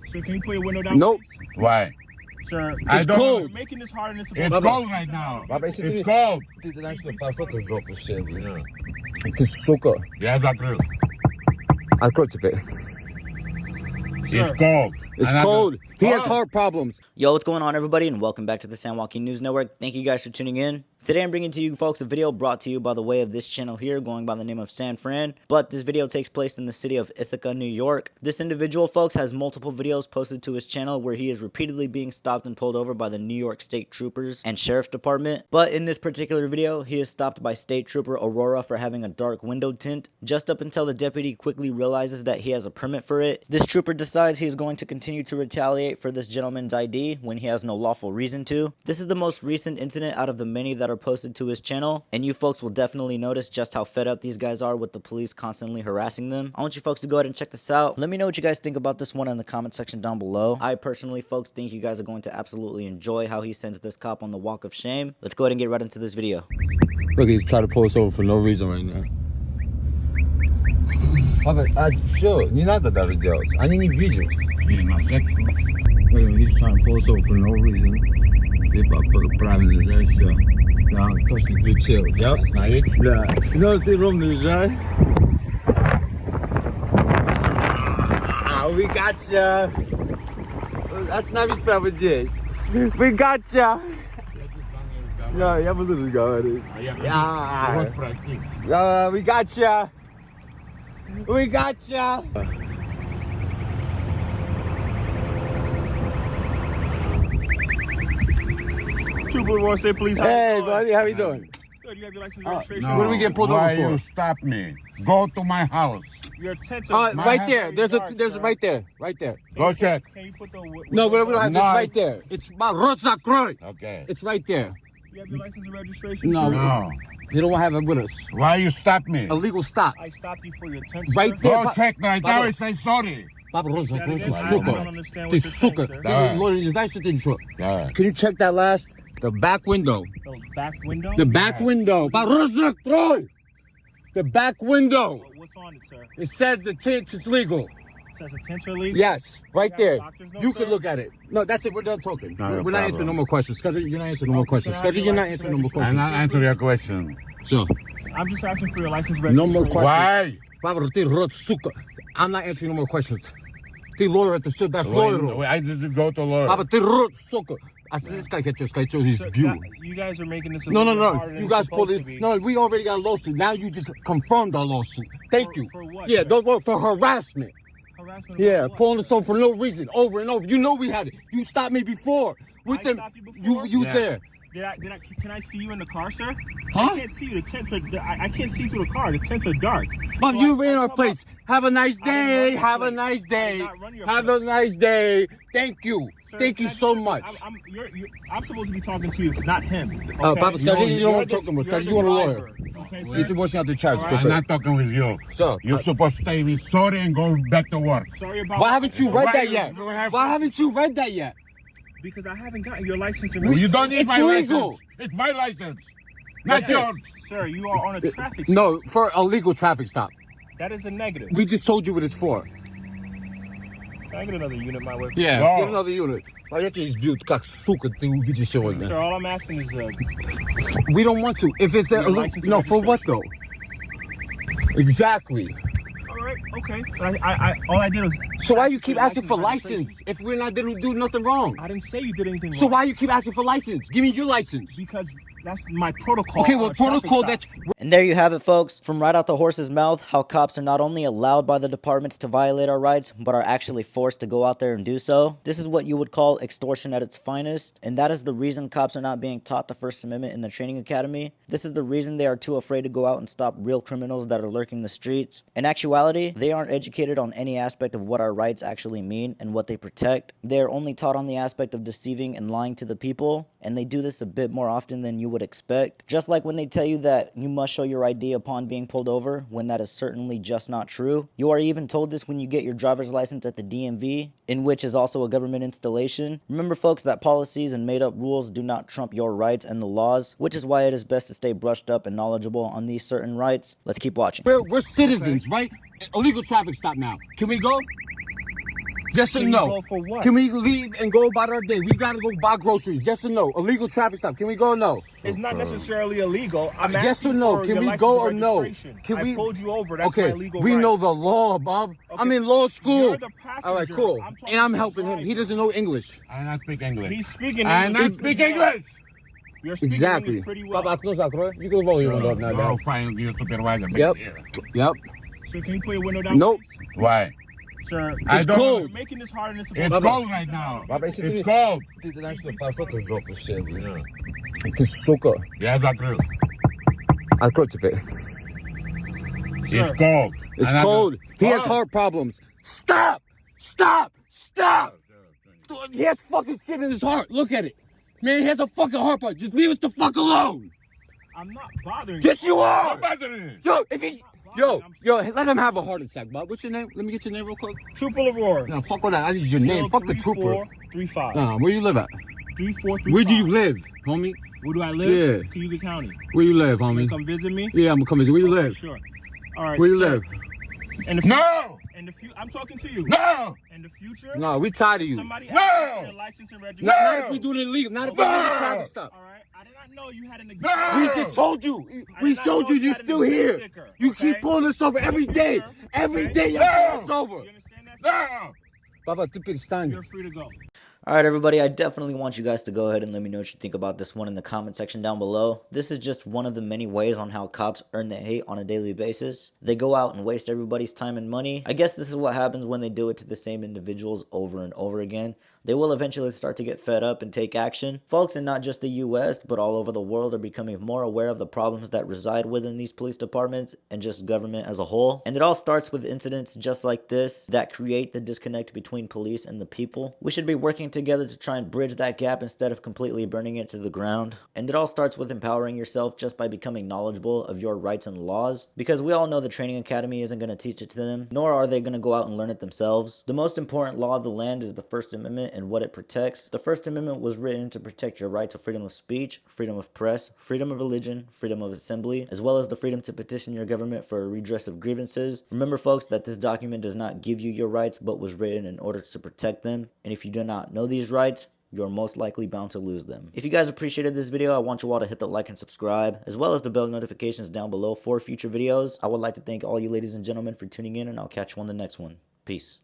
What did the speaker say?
Sir, can you put your window down? Nope. Please? Why? Sir, It's cold. you're making this harder than it's It's supposed to cold right now. Baba, если It's cold. Ты знаешь, что пошел ты в жопу все. Ты сука. Я закрыл. Открой теперь. It's cold. It's cold. He has heart problems. Yo, what's going on, everybody, and welcome back to the San Joaquin News Network. Thank you guys for tuning in. Today I'm bringing to you folks a video brought to you by the way of this channel here, going by the name of San Fran, but this video takes place in the city of Ithaca, New York. This individual, folks, has multiple videos posted to his channel where he is repeatedly being stopped and pulled over by the New York State Troopers and Sheriff's Department, but in this particular video, he is stopped by State Trooper Aurora for having a dark window tint, just up until the deputy quickly realizes that he has a permit for it. This trooper decides he is going to continue to retaliate for this gentleman's ID when he has no lawful reason to. This is the most recent incident out of the many that are posted to his channel, and you folks will definitely notice just how fed up these guys are with the police constantly harassing them. I want you folks to go ahead and check this out. Let me know what you guys think about this one in the comment section down below. I personally, folks, think you guys are going to absolutely enjoy how he sends this cop on the walk of shame. Let's go ahead and get right into this video. Look, he's trying to pull us over for no reason right now. Папа, все, не надо даже делать. Они не видят. Look, he's trying to pull us over for no reason. Типа, правильно, знаешь, все. Да, точно включил. Да? Да. Ну, ты ровно езжай. We got ya. That's not справа здесь. We got ya. Да, я буду разговаривать. Да, we got ya. We got ya. Trooper want to say, please. Hey, buddy, how you doing? Good, you have your license and registration? No. What are we getting pulled over Why for? you stop me? Go to my house. Your tents are Right there. There's dark, there's sir. right there, right there. Go check. Can you put the No, we don't have No. this right there. It's my Rotsakroy. Okay. It's right there. You have your license and registration? No. Sir? No. You don't have it with us. Why you stop me? Illegal stop. I stopped you for your tents. Right sir. there. Go check right now Papa. and say sorry. Papa Rotsakroy, I сука. don't understand Ты what you're saying, сука. sir. Ты, Лори, не знаешь, что ты ничего? Yeah. Can you check that last? The back window. The back window? The back window. Papa Rotsakroy. The back window. What's on it, sir? It says the tint is legal. It says attention legal? Yes, right have there. doctor's note, You can sir? look at it. No, that's it. We're done talking. Not a We're not answering problem. no more questions. Schedule, you're not answering no more questions. can I have Schedule, your you're not license answering no more I'm questions. not answering your question. So, I'm just asking for your license and no registration. more questions. Why? Papa, ты рот, сука. I'm not answering no more questions. Ты lawyer at the shit. That's lawyer. I didn't go to lawyer. Papa, ты рот, сука. I said this guy can't just he's Sir, view. you guys are making this a No, little harder than You it's guys pulled supposed it. to be. No, we already got a lawsuit. Now you just confirmed our lawsuit. Thank you. For what, Yeah, sir? don't work for harassment. Harassment Yeah, about what? pulling us over for no reason, over and over. You know we had it. You stopped me before. With I them, stopped you before? you Yeah. there. Can I see you in the car, sir? Huh? I can't see you. The tents are. I can't see through the car. The tents are dark. Mom, So you I ran our come place. up- Have a nice I didn't run day. your Have a place. nice I did day. not run your Have place. a nice day. Thank you. Sir, Thank can you I so just- much. I'm supposed to be talking to you, not him. Papa, skажи, you don't want to You're talk no more. the- Skажи, you're you want a the lawyer. driver, Okay, И ты sir? больше не отвечаешь, I'm сука. not talking with you. So, You're supposed to say me sorry and go back to work. Sorry about. why haven't you read Why that you- yet? you have- Why haven't you read that yet? Because I haven't gotten your license and You don't need It's my legal. license. It's my license. Not That's it. yours. Sir, you are on a traffic stop. No, for a legal traffic stop. That is a negative. We just told you what it's for. Can I get another unit my way? Yeah, No. get another unit. А я тебя избью, как сука ты увидишь сегодня. Sir, all I'm asking is We don't want to. If it's a, Your license no, and for what though? Exactly. all right, okay. But all I did was. So why you keep Your asking for registration. license if we're not didn't do nothing wrong? I didn't say you did anything So wrong. why you keep asking for license? Give me your license. Because that's my protocol. Okay, on well, a traffic protocol stop. that And there you have it, folks. From right out the horse's mouth, how cops are not only allowed by the departments to violate our rights, but are actually forced to go out there and do so. This is what you would call extortion at its finest, and that is the reason cops are not being taught the First Amendment in the training academy. This is the reason they are too afraid to go out and stop real criminals that are lurking the streets. In actuality, they aren't educated on any aspect of what our rights actually mean and what they protect. They are only taught on the aspect of deceiving and lying to the people, and they do this a bit more often than you would expect. Just like when they tell you that you must show your ID upon being pulled over, when that is certainly just not true. You are even told this when you get your driver's license at the DMV, in which is also a government installation. Remember, folks, that policies and made-up rules do not trump your rights and the laws, which is why it is best to stay brushed up and knowledgeable on these certain rights. Let's keep watching. we're citizens, right? Illegal traffic stop now. Can we go? Yes or Can we no? go for what? Can we leave and go about our day? We gotta go buy groceries. Yes or no? Illegal traffic stop. Can we go or no? It's not necessarily illegal. I'm Yes asking or no? for Can your we license go and or no? registration. Can we I pulled you over. That's okay, my legal we right. know the law, Bob. Okay. I'm in law school. You're the passenger. All right, cool. I'm talking And I'm to the helping him. driver. He doesn't know English. I not speak English. He's speaking I English. not speak English. You're speaking Exactly. English pretty well. Papa, close that door. You can roll your window up now, Go Dad. find your supervisor. Yep. Yep. Sir, can you put your window down? Nope. Please? Why? Sir, I It's don't- cold. you're making this harder than it's supposed It's to be. cold right now. Papa, It's cold. Ты знаешь, что пошел ты в жопу все. Ты сука. Я закрыл. Открой теперь. Sir, It's cold. It's And I'm- cold. He has Cold. heart problems. Stop! Stop! Stop! Dude, he has fucking shit in his heart. Look at it. Man, he has a fucking heart problem. Just leave us the fuck alone. I'm not bothering Yes, you No are. bothering. Yo, if he, yo, let him have a heart attack, Bob. What's your name? Let me get your name real quick. Trooper Leroy. No, fuck all that. I need your name. Fuck the trooper. 3435. Nah, where you live at? 3435. Where do you live, homie? Where do I live? Yeah. Cayuga County. Where you live, You homie? come visit me? Yeah, I'm gonna come visit. Where you Okay, live? Sure. All right. Where you sir. live? In the No! In the I'm talking to you. No! In the future, No, we tired of you. somebody No! asked for your license and Not, registration. not if we do it illegal. Not if we do No! the traffic stop. All right. I did not know you had an We exemption. just told you. I We did not showed know you. you You're had an still here. sticker, You okay? keep pulling us over every day. Every Okay. day you're No. pulling us over. You understand that? No! Papa, ты перестань. You're free to go. All right, everybody, I definitely want you guys to go ahead and let me know what you think about this one in the comment section down below. This is just one of the many ways on how cops earn the hate on a daily basis. They go out and waste everybody's time and money. I guess this is what happens when they do it to the same individuals over and over again. They will eventually start to get fed up and take action. Folks in not just the US, but all over the world are becoming more aware of the problems that reside within these police departments and just government as a whole. And it all starts with incidents just like this that create the disconnect between police and the people. We should be working together to try and bridge that gap instead of completely burning it to the ground. And it all starts with empowering yourself just by becoming knowledgeable of your rights and laws, because we all know the training academy isn't going to teach it to them, nor are they going to go out and learn it themselves. The most important law of the land is the First Amendment and what it protects. The First Amendment was written to protect your right to freedom of speech, freedom of press, freedom of religion, freedom of assembly, as well as the freedom to petition your government for a redress of grievances. Remember, folks, that this document does not give you your rights, but was written in order to protect them. And if you do not know these rights, you're most likely bound to lose them. If you guys appreciated this video, I want you all to hit the like and subscribe, as well as the bell notifications down below for future videos. I would like to thank all you ladies and gentlemen for tuning in, and I'll catch you on the next one. Peace.